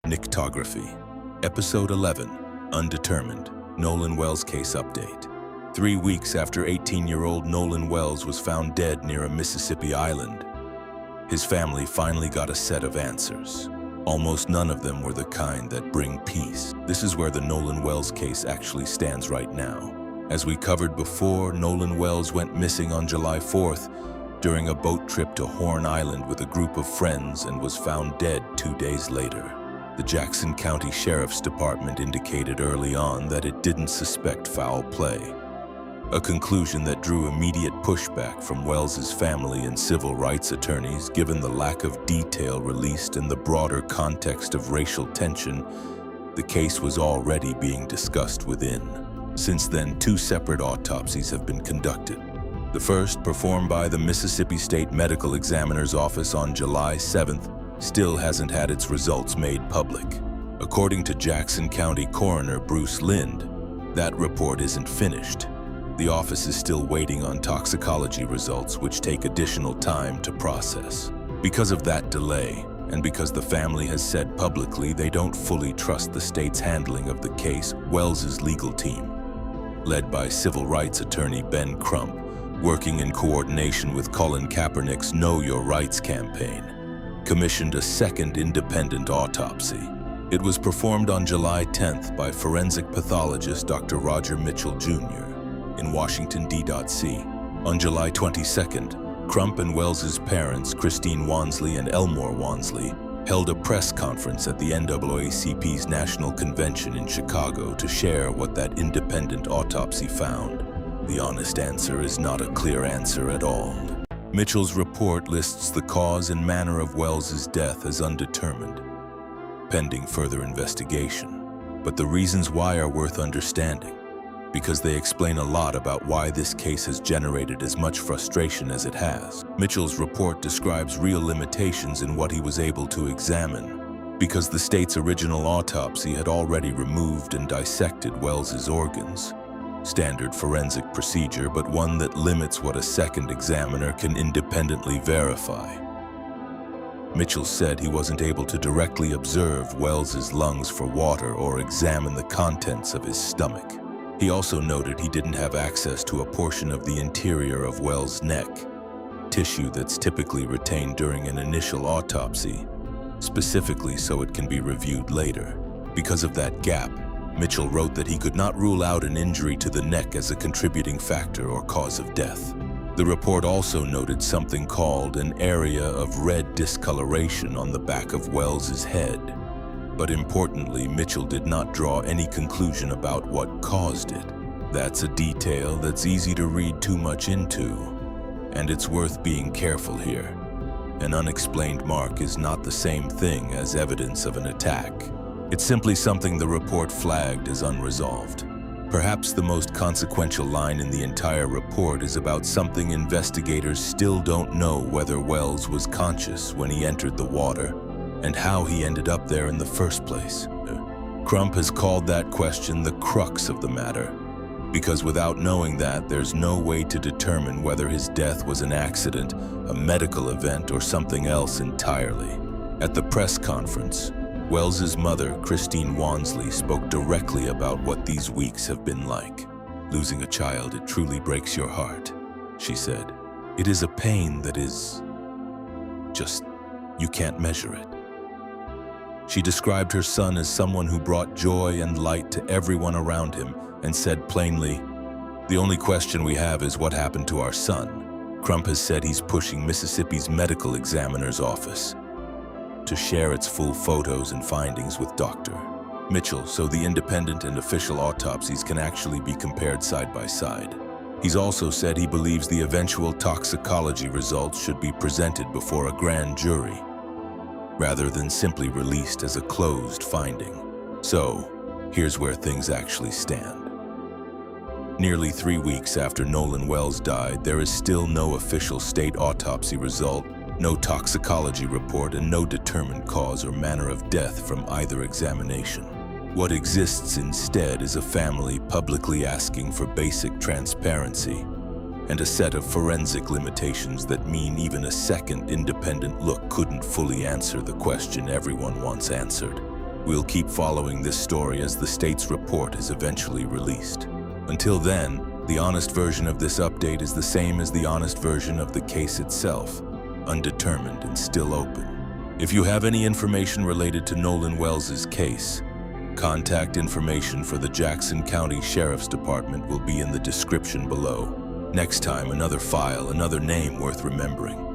Nyctography. Episode 11, Undetermined, Nolan Wells case update. 3 weeks after 18-year-old Nolan Wells was found dead near a Mississippi island, his family finally got a set of answers. Almost none of them were the kind that bring peace. This is where the Nolan Wells case actually stands right now. As we covered before, Nolan Wells went missing on July 4th during a boat trip to Horn Island with a group of friends and was found dead 2 days later. The Jackson County Sheriff's Department indicated early on that it didn't suspect foul play, a conclusion that drew immediate pushback from Wells's family and civil rights attorneys given the lack of detail released in the broader context of racial tension. The case was already being discussed within. Since then, 2 separate autopsies have been conducted. The first, performed by the Mississippi State Medical Examiner's Office on July 7th, still hasn't had its results made public. According to Jackson County Coroner Bruce Lind, that report isn't finished. The office is still waiting on toxicology results, which take additional time to process. Because of that delay, and because the family has said publicly they don't fully trust the state's handling of the case, Wells's legal team, led by civil rights attorney Ben Crump, working in coordination with Colin Kaepernick's Know Your Rights campaign, commissioned a second independent autopsy. It was performed on July 10th by forensic pathologist Dr. Roger Mitchell Jr. in Washington, D.C. On July 22nd, Crump and Wells's parents, Christine Wansley and Elmore Wansley, held a press conference at the NAACP's National Convention in Chicago to share what that independent autopsy found. The honest answer is not a clear answer at all. Mitchell's report lists the cause and manner of Wells's death as undetermined, pending further investigation. But the reasons why are worth understanding, because they explain a lot about why this case has generated as much frustration as it has. Mitchell's report describes real limitations in what he was able to examine, because the state's original autopsy had already removed and dissected Wells's organs. Standard forensic procedure, but one that limits what a second examiner can independently verify. Mitchell said he wasn't able to directly observe Wells's lungs for water or examine the contents of his stomach. He also noted he didn't have access to a portion of the interior of Wells's neck, tissue that's typically retained during an initial autopsy, specifically so it can be reviewed later. Because of that gap, Mitchell wrote that he could not rule out an injury to the neck as a contributing factor or cause of death. The report also noted something called an area of red discoloration on the back of Wells's head. But importantly, Mitchell did not draw any conclusion about what caused it. That's a detail that's easy to read too much into, and it's worth being careful here. An unexplained mark is not the same thing as evidence of an attack. It's simply something the report flagged as unresolved. Perhaps the most consequential line in the entire report is about something investigators still don't know: whether Wells was conscious when he entered the water and how he ended up there in the first place. Crump has called that question the crux of the matter, because without knowing that, there's no way to determine whether his death was an accident, a medical event, or something else entirely. At the press conference, Wells's mother, Christine Wansley, spoke directly about what these weeks have been like. "Losing a child, it truly breaks your heart," she said. "It is a pain that is just, you can't measure it." She described her son as someone who brought joy and light to everyone around him and said plainly, "The only question we have is what happened to our son." Crump has said he's pushing Mississippi's Medical Examiner's Office to share its full photos and findings with Dr. Mitchell, so the independent and official autopsies can actually be compared side by side. He's also said he believes the eventual toxicology results should be presented before a grand jury, rather than simply released as a closed finding. So, here's where things actually stand. Nearly 3 weeks after Nolan Wells died, there is still no official state autopsy result, no toxicology report, and no determined cause or manner of death from either examination. What exists instead is a family publicly asking for basic transparency and a set of forensic limitations that mean even a second independent look couldn't fully answer the question everyone wants answered. We'll keep following this story as the state's report is eventually released. Until then, the honest version of this update is the same as the honest version of the case itself, undetermined and still open. If you have any information related to Nolan Wells' case, contact information for the Jackson County Sheriff's Department will be in the description below. Next time, another file, another name worth remembering.